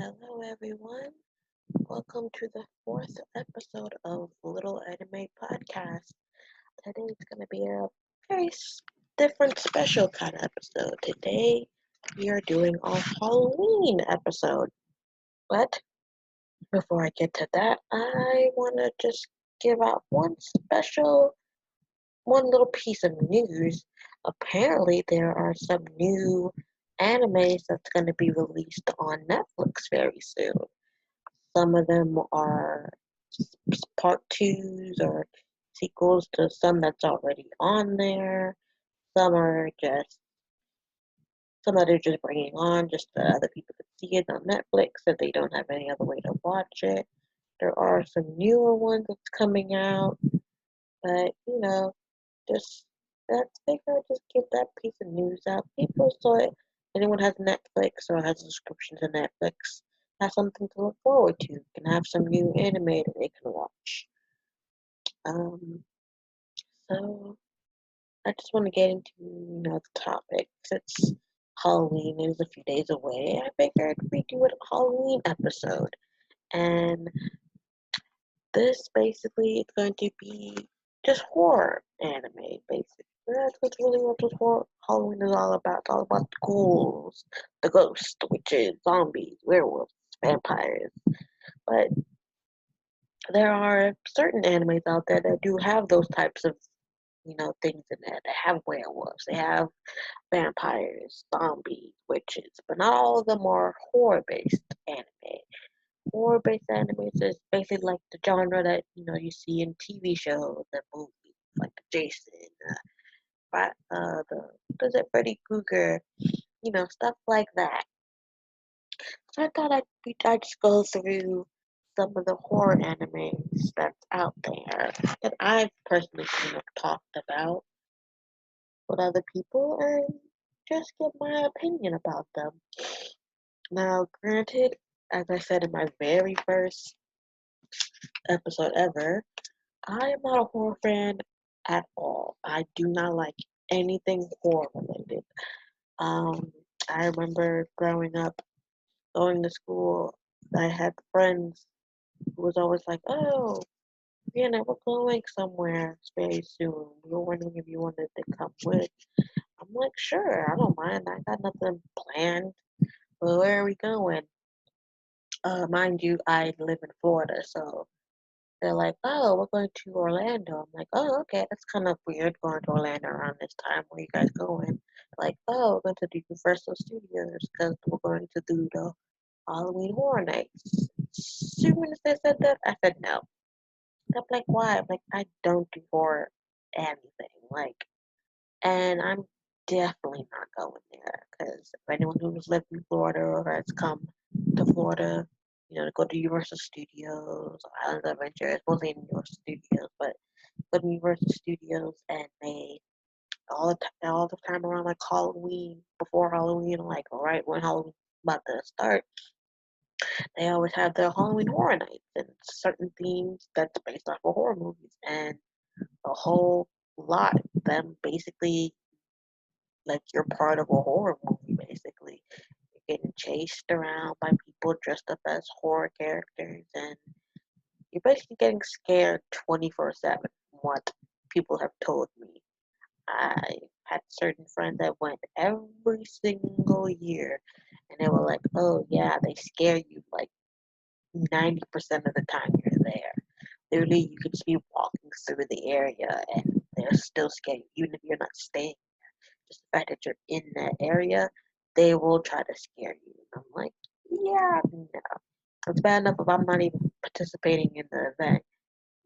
Hello, everyone. Welcome to the fourth episode of Little Anime Podcast. Today is going to be a very different, special kind of episode. Today, we are doing our Halloween episode. But before I get to that, I want to just give out one little piece of news. Apparently, there are some new animes that's going to be released on Netflix very soon. Some of them are part twos or sequels to some that's already on there. Some are just some that they're just bringing on just so other people can see it on Netflix if they don't have any other way to watch it. There are some newer ones that's coming out, but just that's figure just give that piece of news out. People saw it. Anyone has Netflix or has a subscription to Netflix has something to look forward to. Can have some new anime that they can watch. Um, so I just want to get into the topic. Since Halloween is a few days away, I figured we'd do a Halloween episode, and this basically is going to be just horror anime, basically. That's really what this horror Halloween is all about. It's all about the ghouls, the ghosts, witches, zombies, werewolves, vampires. But there are certain animes out there that do have those types of things in there. They have werewolves, they have vampires, zombies, witches, but not all of them are horror-based anime. Horror-based anime is basically like the genre that you see in TV shows and movies, like Jason, the what is it, Freddy Krueger, stuff like that. So I thought I'd just go through some of the horror animes that's out there that I've personally talked about with other people and just give my opinion about them. Now, granted, as I said in my very first episode ever, I am not a horror fan at all. I do not like anything horror related. Um, I remember growing up, going to school, I had friends who was always like, "Oh, Vienna, we're going somewhere very soon. We were wondering if you wanted to come with." I'm like, "Sure, I don't mind. I got nothing planned. Well, where are we going?" Mind you, I live in Florida, so they're like, "Oh, we're going to Orlando." I'm like, "Oh, okay, that's kind of weird going to Orlando around this time. Where you guys going?" Like, "Oh, we're going to do Universal Studios because we're going to do the Halloween Horror Nights." As soon as they said that, I said no. I'm like, "Why?" I'm like, "I don't do horror anything." Like, and I'm definitely not going there because if anyone who's lived in Florida or has come to Florida, to go to Universal Studios, Islands of Adventure, it's mostly in Universal Studios, but go to Universal Studios and they all the time around like Halloween, before Halloween, like right when Halloween's about to start, they always have their Halloween Horror Nights and certain themes that's based off of horror movies and a whole lot of them basically like you're part of a horror movie basically. You're getting chased around by people dressed up as horror characters and you're basically getting scared 24/7 from what people have told me. I had certain friends that went every single year and they were like, "Oh yeah, they scare you like 90% of the time you're there." Literally, you could just be walking through the area and they're still scared, even if you're not staying. Just the fact that you're in that area, they will try to scare you. I'm like, yeah, no. It's bad enough if I'm not even participating in the event.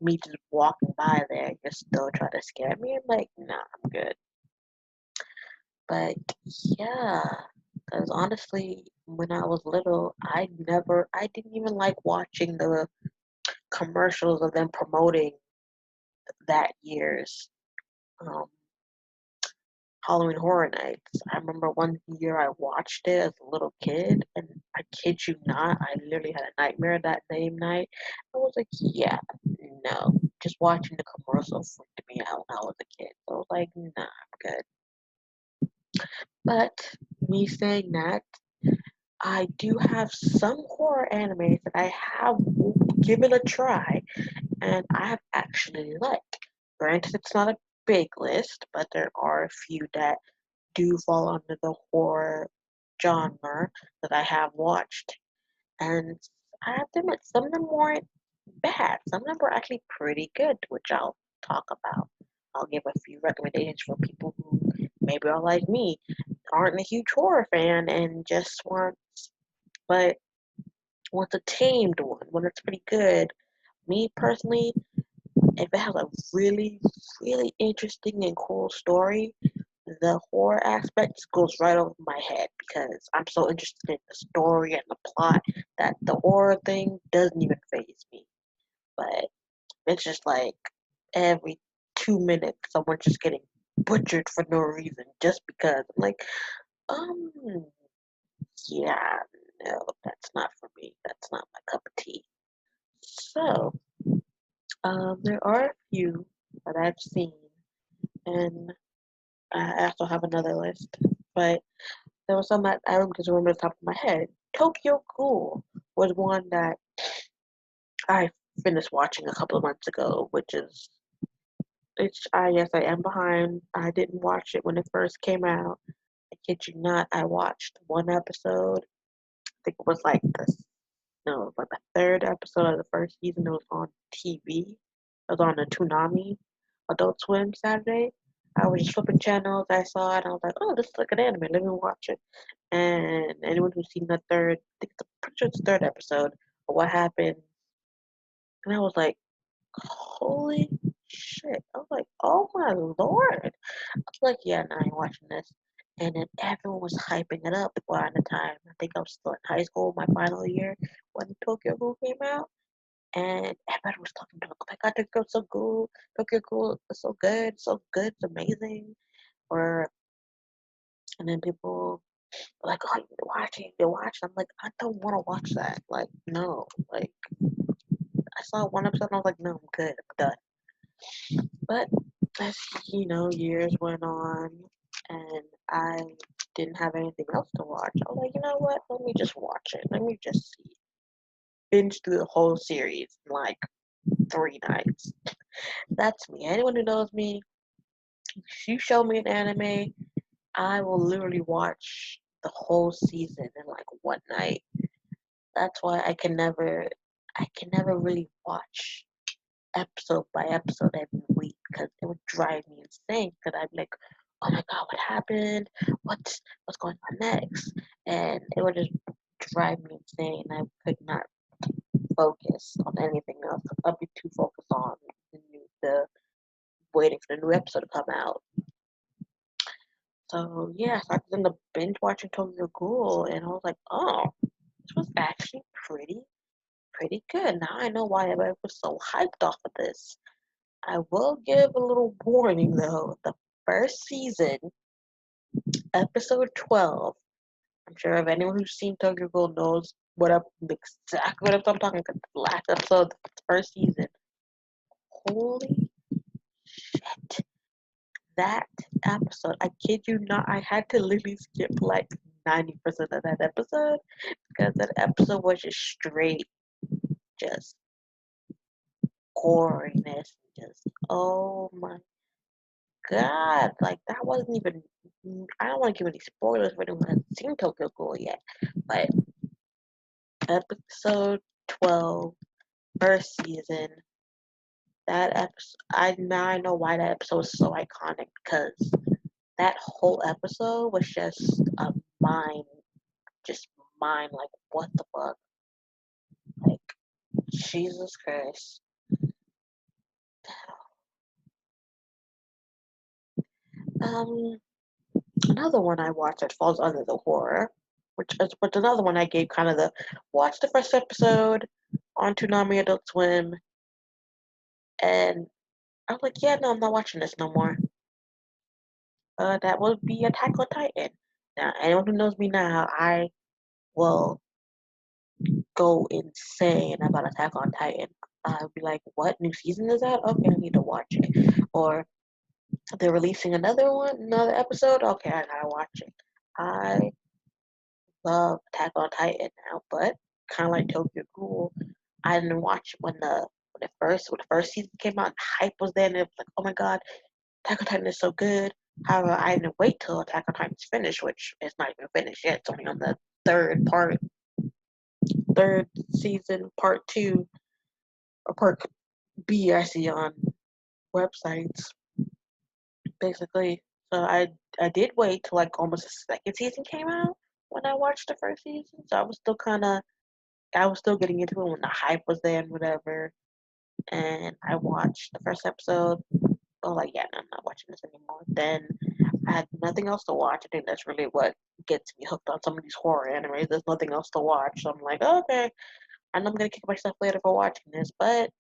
Me just walking by there, you're still trying to scare me. I'm like, nah, I'm good. But yeah, because honestly, when I was little, I didn't even like watching the commercials of them promoting that year's um, Halloween Horror Nights. I remember one year I watched it as a little kid, and I kid you not, I literally had a nightmare that same night. I was like, yeah, no. Just watching the commercial freaked me out when I was a kid. So I was like, nah, I'm good. But me saying that, I do have some horror animes that I have given a try, and I have actually liked. Granted, it's not a big list, but there are a few that do fall under the horror genre that I have watched. And I have to admit, some of them weren't bad. Some of them were actually pretty good, which I'll talk about. I'll give a few recommendations for people who maybe are like me, aren't a huge horror fan and just but want a tamed one that's pretty good. Me personally, if it has a really, really interesting and cool story, the horror aspect goes right over my head because I'm so interested in the story and the plot that the horror thing doesn't even faze me. But it's just like every 2 minutes someone's just getting butchered for no reason just because. I'm like, um, yeah, no, that's not for me. That's not my cup of tea. So, there are a few that I've seen, and I also have another list, but there was some that I just remember off the top of my head. Tokyo Ghoul was one that I finished watching a couple of months ago, which is yes, I am behind. I didn't watch it when it first came out. I kid you not, I watched one episode. I think it was like no, it was like the third episode of the first season. It was on TV. It was on the Toonami Adult Swim Saturday. I was just flipping channels. I saw it. And I was like, oh, this is like an anime. Let me watch it. And anyone who's seen the third, I think it's pretty sure it's the third episode of what happened. And I was like, holy shit. I was like, oh my lord. I was like, yeah, no, I ain't watching this. And then everyone was hyping it up around the time. I think I was still in high school, my final year, when Tokyo Ghoul came out. And everybody was talking to me, oh my god, Tokyo Ghoul's so cool. Tokyo Ghoul is so good, it's amazing. Or, and then people were like, oh, you need to watch it, you need to watch it. I'm like, I don't want to watch that. Like, no. Like, I saw one episode and I was like, no, I'm good, I'm done. But as years went on and I didn't have anything else to watch, I was like, you know what? Let me just watch it. Let me just see. Binge through the whole series in like 3 nights. That's me. Anyone who knows me, if you show me an anime, I will literally watch the whole season in like one night. That's why I can never really watch episode by episode every week because it would drive me insane. Because I'd be like, oh my god, what happened? What's going on next? And it would just drive me insane. I could not focus on anything else. I'd be too focused on the waiting for the new episode to come out. So yeah, so I was in the binge watching Tokyo Ghoul, and I was like, oh, this was actually pretty good. Now I know why everybody was so hyped off of this. I will give a little warning though. The first season, episode 12. I'm sure if anyone who's seen Tokyo Ghoul knows exactly what I'm talking about. The last episode, the first season. Holy shit. That episode, I kid you not, I had to literally skip like 90% of that episode because that episode was just straight, just goriness. Just, oh my god. Like, that wasn't even, I don't want to give any spoilers for anyone who hasn't seen Tokyo Ghoul yet, but episode 12, first season, that episode, I know why that episode was so iconic because that whole episode was just a mind, just mind, like, what the fuck? Like, Jesus Christ. Um, Another one I watched that falls under the horror, which another one I gave kind of the watch the first episode on Toonami Adult Swim, and I was like, yeah, no, I'm not watching this no more. That would be Attack on Titan. Now, anyone who knows me now, I will go insane about Attack on Titan. I'll be like, what new season is that? Okay, I need to watch it. Or they're releasing another episode. Okay, I gotta watch it. I love Attack on Titan now, but kind of like Tokyo Ghoul, I didn't watch it when the first season came out. Hype was there, and it was like, oh my god, Attack on Titan is so good. However, I didn't wait till Attack on Titan's finished, which is not even finished yet. It's only on the third season, part two, or part B. I see on websites, basically. So I did wait till like almost the second season came out when I watched the first season. So I was still getting into it when the hype was there and whatever. And I watched the first episode. I was like, yeah, no, I'm not watching this anymore. Then I had nothing else to watch. I think that's really what gets me hooked on some of these horror animes. There's nothing else to watch. So I'm like, okay, I know I'm gonna kick myself later for watching this, but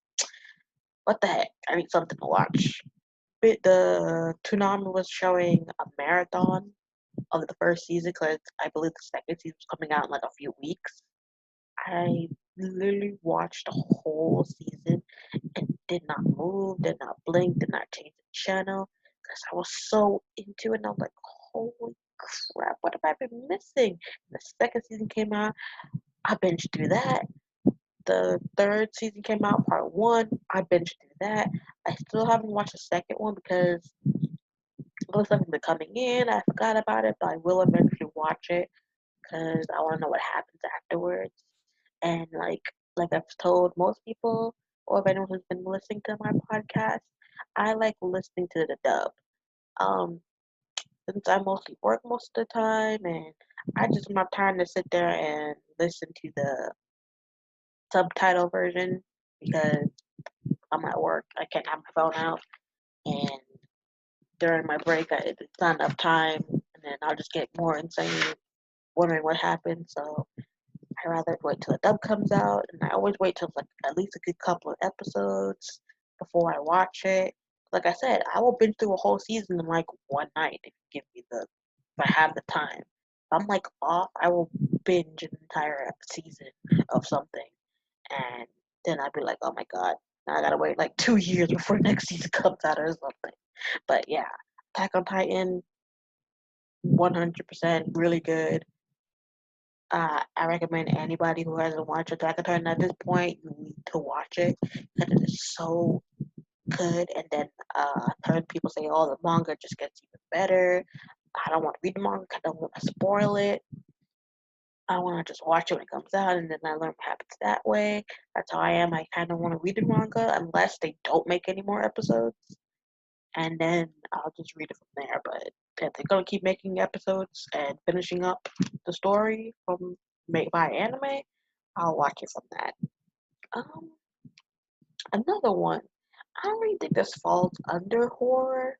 what the heck? I need something to watch. But the Toonami was showing a marathon of the first season because I believe the second season was coming out in like a few weeks. I literally watched the whole season and did not move, did not blink, did not change the channel because I was so into it. And I was like, holy crap, what have I been missing? The second season came out, I binged through that. The third season came out, part one, I binged through that. I still haven't watched the second one because most of them been coming in. I forgot about it, but I will eventually watch it because I want to know what happens afterwards. And like I've told most people, or if anyone who's been listening to my podcast, I like listening to the dub. Um, since I mostly work most of the time, and I just don't have time to sit there and listen to the subtitle version because I'm at work. I can't have my phone out, and during my break, it's not enough time, and then I'll just get more insane wondering what happened. So I rather wait till the dub comes out, and I always wait till like at least a good couple of episodes before I watch it. Like I said, I will binge through a whole season in like one night if you give me if I have the time. If I'm like off, I will binge an entire season of something, and then I'd be like, oh my god, now I gotta wait like 2 years before next season comes out or something. But yeah, Attack on Titan, 100% really good. I recommend anybody who hasn't watched Attack on Titan at this point, you need to watch it because it is so good. And then I've heard people say, "Oh, the manga just gets even better." I don't want to read the manga. I don't want to spoil it. I want to just watch it when it comes out, and then I learn what happens that way. That's how I am. I kind of want to read the manga unless they don't make any more episodes, and then I'll just read it from there. But if they're gonna keep making episodes and finishing up the story from made by anime, I'll watch it from that. Um, Another one. I don't really think this falls under horror,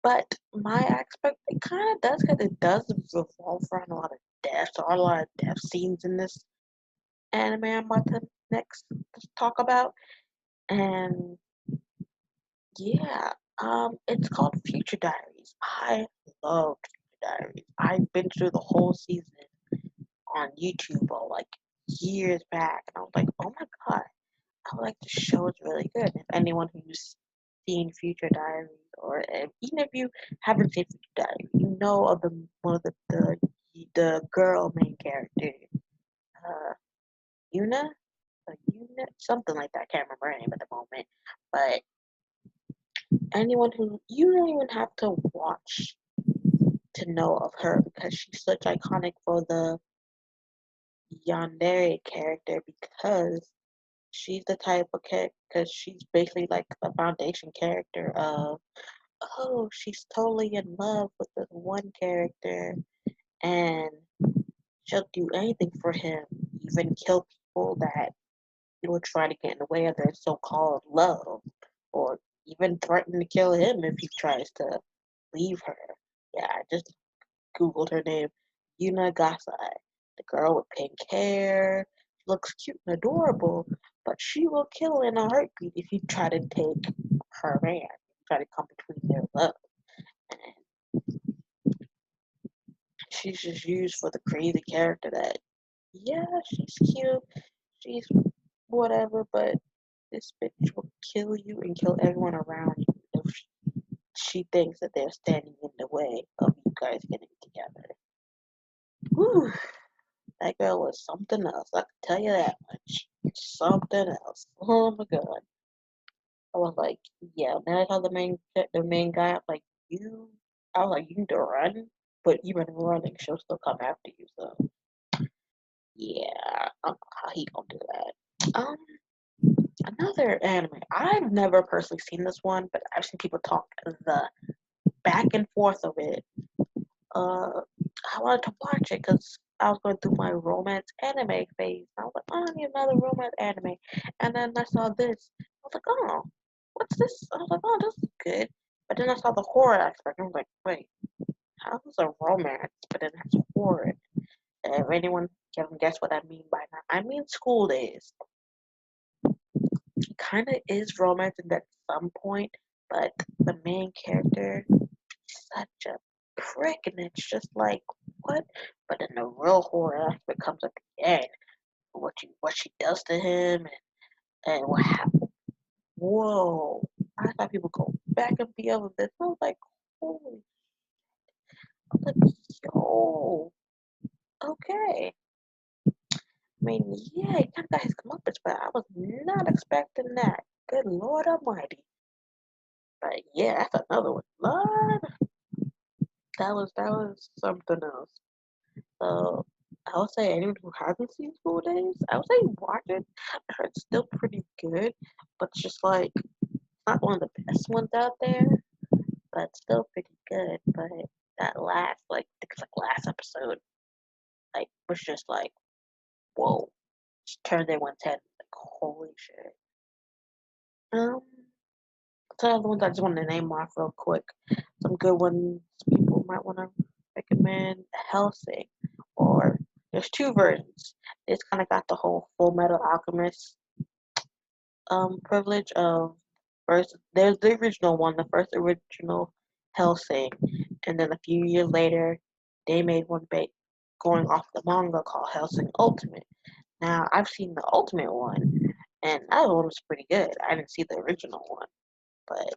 but my aspect it kind of does because it does revolve around a lot of deaths. There are a lot of death scenes in this anime I'm about to next talk about, and yeah, it's called Future Diaries. I love Future Diaries. I've been through the whole season on YouTube or like years back, and I was like, oh my god, I like the show is really good. If anyone who's seen Future Diaries, or even if you haven't seen Future Diaries, you know of the one of the girl main character, uh, Yuna, Yuna, something like that. I can't remember her name at the moment, but anyone who you don't even have to watch to know of her because she's such iconic for the Yandere character because she's the type of character because she's basically like the foundation character of oh she's totally in love with this one character and she'll do anything for him, even kill people that will try to get in the way of their so-called love, or even threaten to kill him if he tries to leave her. Yeah, I just googled her name, Yuna Gasai, the girl with pink hair. She looks cute and adorable, but she will kill in a heartbeat if you try to take her man, try to come between their love. And she's just used for the crazy character that, yeah, she's cute, she's whatever, but this bitch will kill you and kill everyone around you if she thinks that they're standing in the way of you guys getting together. Whew. That girl was something else. I can tell you that much. Something else. Oh my god. I was like, yeah. Then I saw the main guy. I'm like, you. I was like, you need to run, but even running, she'll still come after you. So yeah, I don't know how he gonna do that. Another anime. I've never personally seen this one, but I've seen people talk the back and forth of it. uh, I wanted to watch it because I was going through my romance anime phase. I was like, oh, I need another romance anime. And then I saw this. I was like, oh, what's this? I was like, oh, this is good. But then I saw the horror aspect. I was like, wait, how is a romance, but then has horror? If anyone can guess what I mean by that, I mean School Days. It kind of is romance at some point, but the main character such a prick, and it's just like what? But then the real horror aspect comes at the end. What she does to him, and what happened. Whoa! I saw people go back and forth with this. I was like, holy! I was like, yo, okay. I mean, yeah, he kind of got his comeuppance, but I was not expecting that. Good Lord Almighty! But yeah, that's another one. Lord, that was something else. So I would say anyone who hasn't seen School Days, I would say watch it. I heard it's still pretty good, but it's just like not one of the best ones out there, but still pretty good. But that last, like, I think it's like last episode, like was just like, whoa, just turned everyone's head. Like, holy shit. Um, some other ones I just want to name off real quick. Some good ones people might want to recommend. Hellsing, or there's two versions. It's kind of got the whole Full Metal Alchemist privilege of first. There's the original one, the first original Hellsing, and then a few years later, they made one going off the manga called Hellsing Ultimate. Now I've seen the Ultimate one, and that one was pretty good. I didn't see the original one, but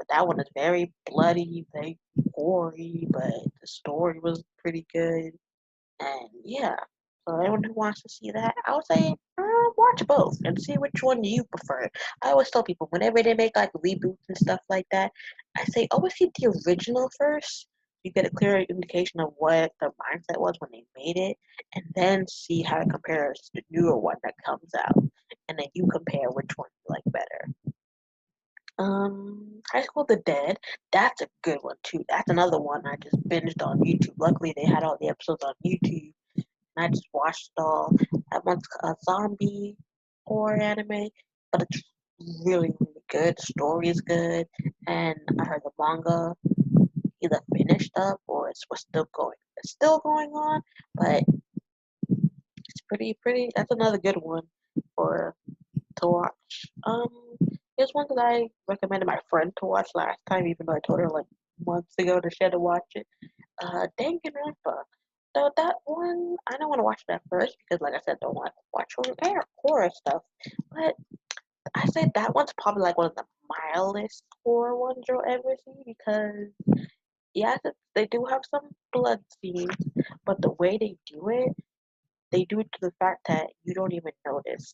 that one is very bloody, very gory, but the story was pretty good. And yeah, so anyone who wants to see that, I would say watch both and see which one you prefer. I always tell people whenever they make like reboots and stuff like that, I say always see the original first. You get a clear indication of what the mindset was when they made it, and then see how it compares to the newer one that comes out, and then you compare which one you like better. High School of the Dead. That's a good one too. That's another one I just binged on YouTube. Luckily, they had all the episodes on YouTube, and I just watched it all. That one's a zombie horror anime, but it's really, really good. Story is good, and I heard the manga either finished up or was still going. It's still going on, but it's pretty. That's another good one for to watch. Here's one that I recommended my friend to watch last time, even though I told her like months ago that she had to watch it. Danganronpa. So that one, I don't want to watch it at first because, like I said, don't want to watch horror stuff. But I say that one's probably like one of the mildest horror ones you'll ever see because, yes, they do have some blood scenes, but the way they do it to the fact that you don't even notice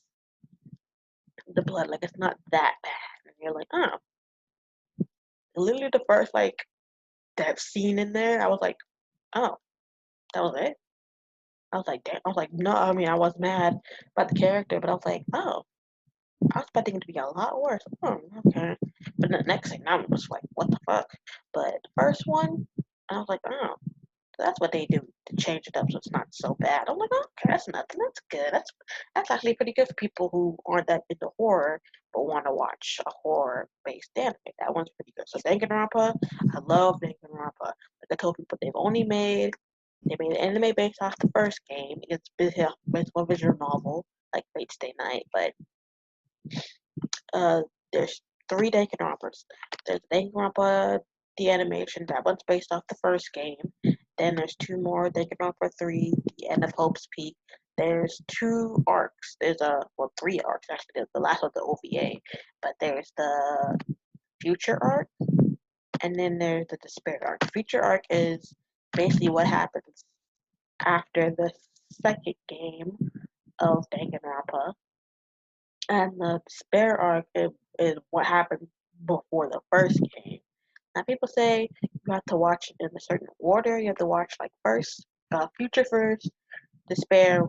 the blood. Like it's not that bad, and you're like, oh, literally the first like that scene in there, I was like, oh, that was it. I was like, damn. I was like, no. I mean, I was mad about the character, but I was like, oh, I was expecting it to be a lot worse. Oh, okay. But the next thing, I was like, what the fuck? But the first one, I was like, oh, that's what they do to change it up so it's not so bad. I'm like, oh, okay, that's nothing. That's good. That's actually pretty good for people who aren't that into horror but want to watch a horror-based anime. That one's pretty good. So Danganronpa, I love Danganronpa. Like I told people, they made an anime based off the first game. It's based on a visual novel like Fate Stay Night, but uh, there's three Danganronpas. There's Danganronpa the animation, that one's based off the first game. Then there's two more, Danganronpa 3, The End of Hope's Peak. There's two arcs. Three arcs actually. The last one's the OVA, but there's the Future arc, and then there's the Despair arc. The Future arc is basically what happens after the second game of Danganronpa, and the despair arc is what happened before the first game. Now people say you have to watch it in a certain order. You have to watch like first, future first, despair,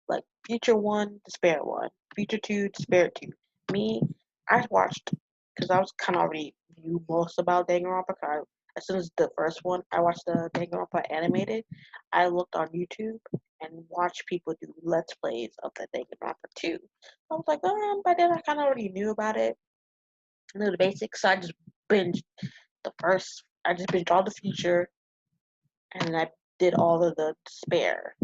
like future one, despair one, future two, despair two. Me, I watched because I was kind of already knew most about Danganronpa. As soon as the first one, I watched the Danganronpa animated. I looked on YouTube and watched people do let's plays of the Danganronpa 2. I was like, by then I kind of already knew about it, knew the basics. So I just binged the first. I just binged all the future, and I did all of the despair.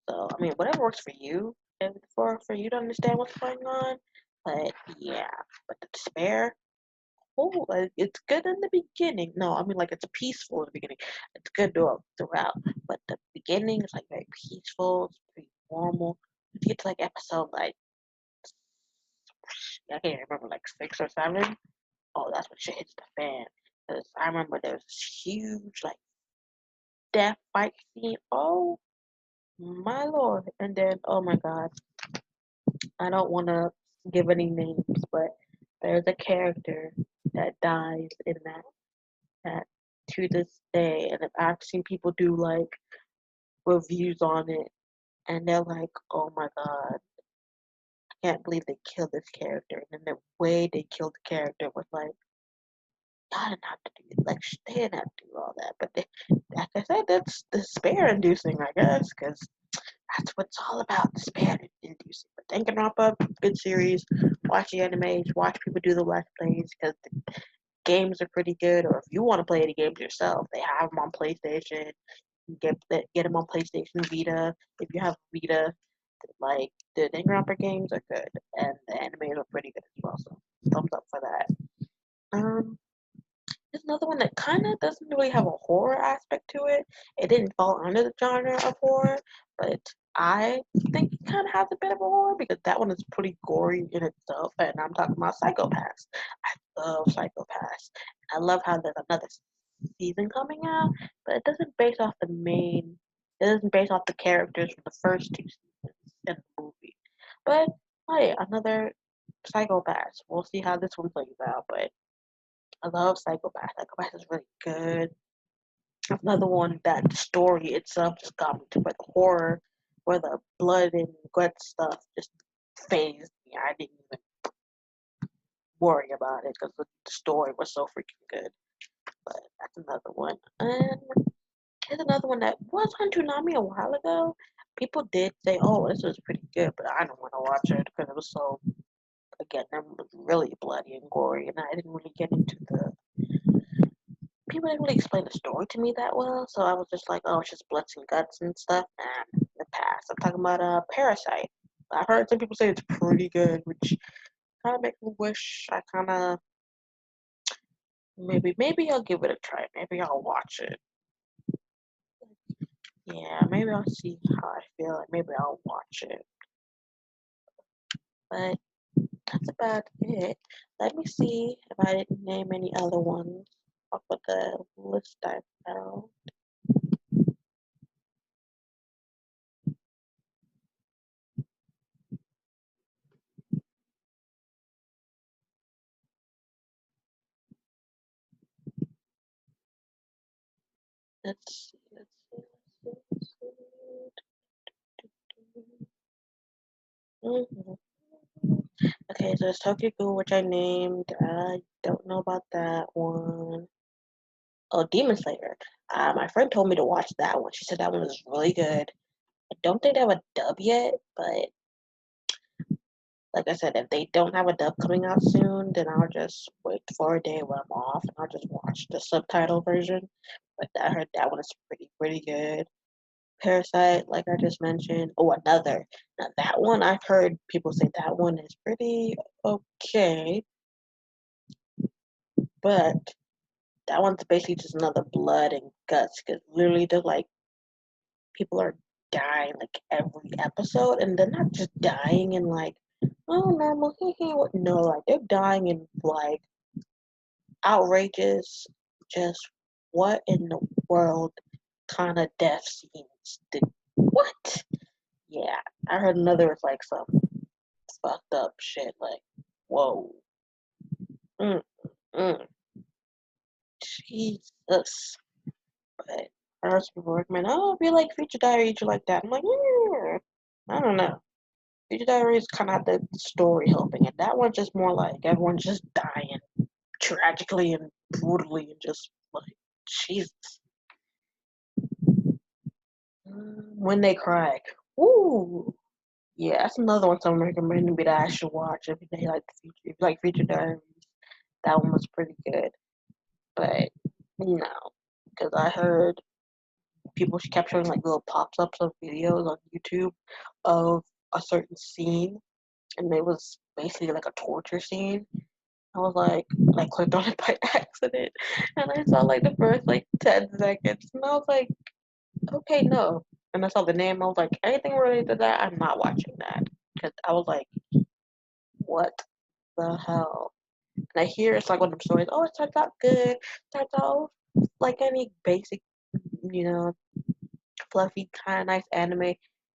So I mean, whatever works for you, and for you to understand what's going on. But yeah, but the despair, oh, like, it's good in the beginning. No, I mean like it's peaceful in the beginning. It's good throughout, but the beginning is like very peaceful. It's pretty normal. You get to like episode like I can't remember like 6 or 7. Oh, that's when shit hits the fan. Cause I remember there was this huge like death fight scene. Oh my lord! And then oh my god, I don't want to give any names, but there's a character that dies in that to this day, and I've seen people do like reviews on it, and they're like, "Oh my god, I can't believe they killed this character." And then the way they killed the character was like, "I didn't have to do it. Like they didn't have to do all that." But like I said, that's despair-inducing, I guess, because that's what it's all about, despair-inducing. But Danganronpa, good series. Watch the animes, watch people do the let's plays, because the games are pretty good. Or if you want to play any games yourself, they have them on PlayStation. Get them on PlayStation Vita. If you have Vita, like the Danganronpa games are good, and the animes are pretty good as well. So thumbs up for that. Um, there's another one that kind of doesn't really have a horror aspect to it. It didn't fall under the genre of horror, but I think it kind of has a bit of a horror because that one is pretty gory in itself. And I'm talking about Psycho-Pass. I love Psycho-Pass. I love how there's another season coming out, but it doesn't base off the main. It doesn't base off the characters from the first 2 seasons in the movie. But hey, another Psycho-Pass. We'll see how this one plays out, but I love Psycho-Pass. Psycho-Pass is really good. Another one that the story itself just got me to, but the horror, where the blood and gut stuff just phased me. I didn't even worry about it because the story was so freaking good. But that's another one. And here's another one that was on Toonami a while ago. People did say, "Oh, this was pretty good," but I didn't want to watch it because it was so, again, it was really bloody and gory, and I didn't really get into the people didn't really explain the story to me that well, so I was just like, oh, it's just blood and guts and stuff. And the past, I'm talking about Parasite. I've heard some people say it's pretty good, which kind of makes me wish I kind of maybe I'll give it a try. Maybe I'll watch it. Yeah, maybe I'll see how I feel. Like maybe I'll watch it. But that's about it. Let me see if I didn't name any other ones off of the list I found. Let's see. Let's see. Mhm. Okay, so it's Tokyo Ghoul, which I named. I don't know about that one. Oh, Demon Slayer. My friend told me to watch that one. She said that one was really good. I don't think they have a dub yet, but like I said, if they don't have a dub coming out soon, then I'll just wait for a day when I'm off and I'll just watch the subtitle version. But I heard that one is pretty good. Parasite, like I just mentioned. Oh, another. Now that one I've heard people say that one is pretty okay, but that one's basically just another blood and guts because literally they're like people are dying like every episode, and they're not just dying in like oh normal no, like they're dying in like outrageous, just what in the world kind of death scenes did What? Yeah, I heard another was like some fucked up shit. Like, whoa. Mm, mm, Jesus. But I heard some people recommend, oh, if you like Future Diaries, you like that. I'm like, yeah. I don't know. Future Diaries kind of had the story helping it. That one's just more like everyone's just dying tragically and brutally and just like, Jesus. When They Cry. Ooh. Yeah, that's another one someone recommended me that I should watch if they like the future. If you like Future Diaries, that one was pretty good. But no, because I heard people kept showing like little pops-ups of videos on YouTube of a certain scene, and it was basically like a torture scene. I was like, I clicked on it by accident, and I saw like the first like 10 seconds, and I was like, okay, no. And I saw the name. I was like, anything related to that, I'm not watching that because I was like, what the hell? And I hear it's like one of them stories. Oh, it starts out good. Starts out like any basic, you know, fluffy, kind of nice anime.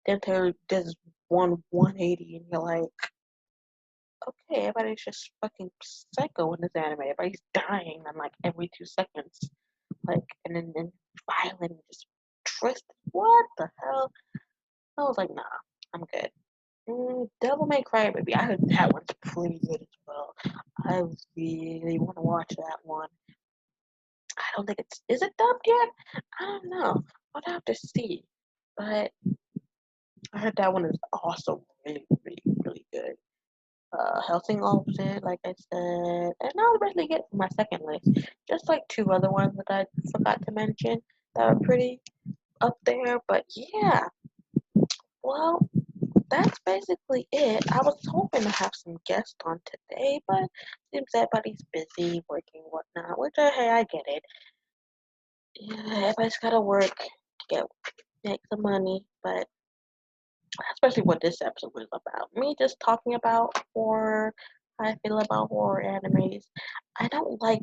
Then there's 180, and you're like, okay, everybody's just fucking psycho in this anime. Everybody's dying in like every 2 seconds, like, and then violent, and just twisted. What the hell? I was like, nah, I'm good. Devil May Cry Baby. I heard that one's pretty good as well. I really want to watch that one. I don't think it's is it dubbed yet? I don't know. I'll have to see. But I heard that one is also really, really, really good. Helsing Olsen, like I said, and I'll really get my second list. Just like two other ones that I forgot to mention that are pretty up there. But yeah, well, that's basically it. I was hoping to have some guests on today, but seems everybody's busy working whatnot. Which hey, I get it. Yeah, everybody's gotta work to make some money, but especially what this episode was about. Me just talking about horror, how I feel about horror animes. I don't like,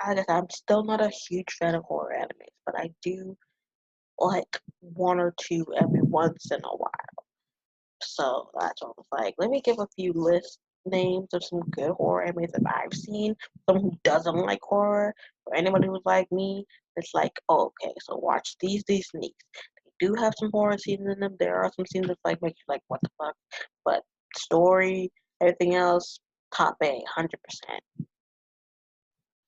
I guess I'm still not a huge fan of horror animes, but I do like one or two every once in a while. So that's what I was like. Let me give a few list names of some good horror animes that I've seen. Someone who doesn't like horror, or anybody who's like me, it's like, oh, okay, so watch these, and these. They do have some horror scenes in them. There are some scenes that like make you like, what the fuck? But story, everything else, top A, 100%.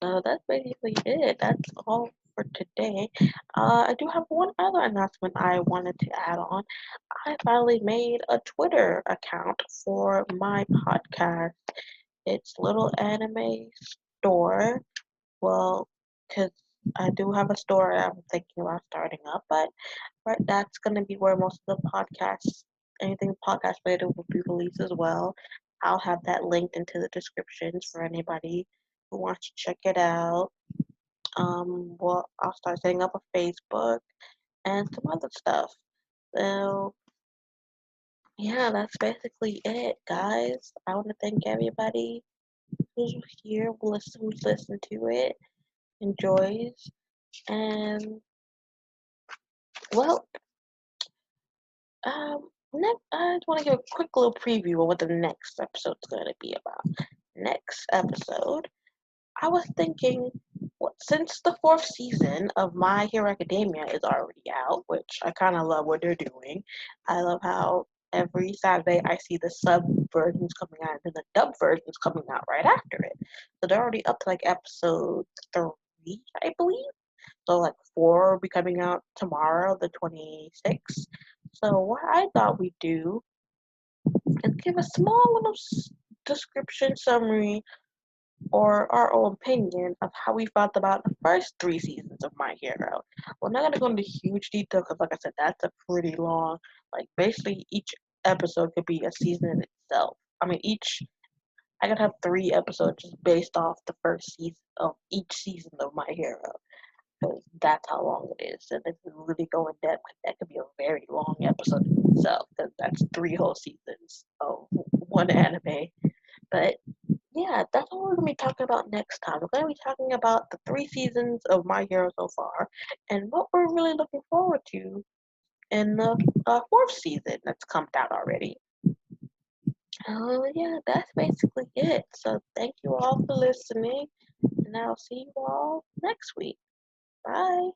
So that's basically it. That's all for today. I do have one other announcement I wanted to add on. I finally made a Twitter account for my podcast. It's Little Anime Store. Well, because I do have a store I'm thinking about starting up, but right, that's going to be where most of the podcasts, anything podcast related, will be released as well. I'll have that linked into the descriptions for anybody who wants to check it out. Well, I'll start setting up a Facebook and some other stuff. So, yeah, that's basically it, guys. I want to thank everybody who's here, who's listened to it, enjoys, and well, next, I just want to give a quick little preview of what the next episode's going to be about. Next episode, I was thinking, since the fourth season of My Hero Academia is already out, which I kind of love what they're doing. I love how every Saturday I see the sub versions coming out and the dub versions coming out right after it. So they're already up to like episode 3, I believe. So like 4 will be coming out tomorrow, the 26th. So what I thought we'd do is give a small little description summary or our own opinion of how we felt about the first 3 seasons of My Hero. We're not gonna go into huge detail because, like I said, that's a pretty long. Like basically, each episode could be a season in itself. I mean, I could have 3 episodes just based off the first season of each season of My Hero because that's how long it is. And if we really go in depth, that could be a very long episode in itself because that's 3 whole seasons of one anime. But yeah, that's what we're going to be talking about next time. We're going to be talking about the 3 seasons of My Hero so far and what we're really looking forward to in the fourth season that's come out already. Oh, yeah, that's basically it. So thank you all for listening, and I'll see you all next week. Bye.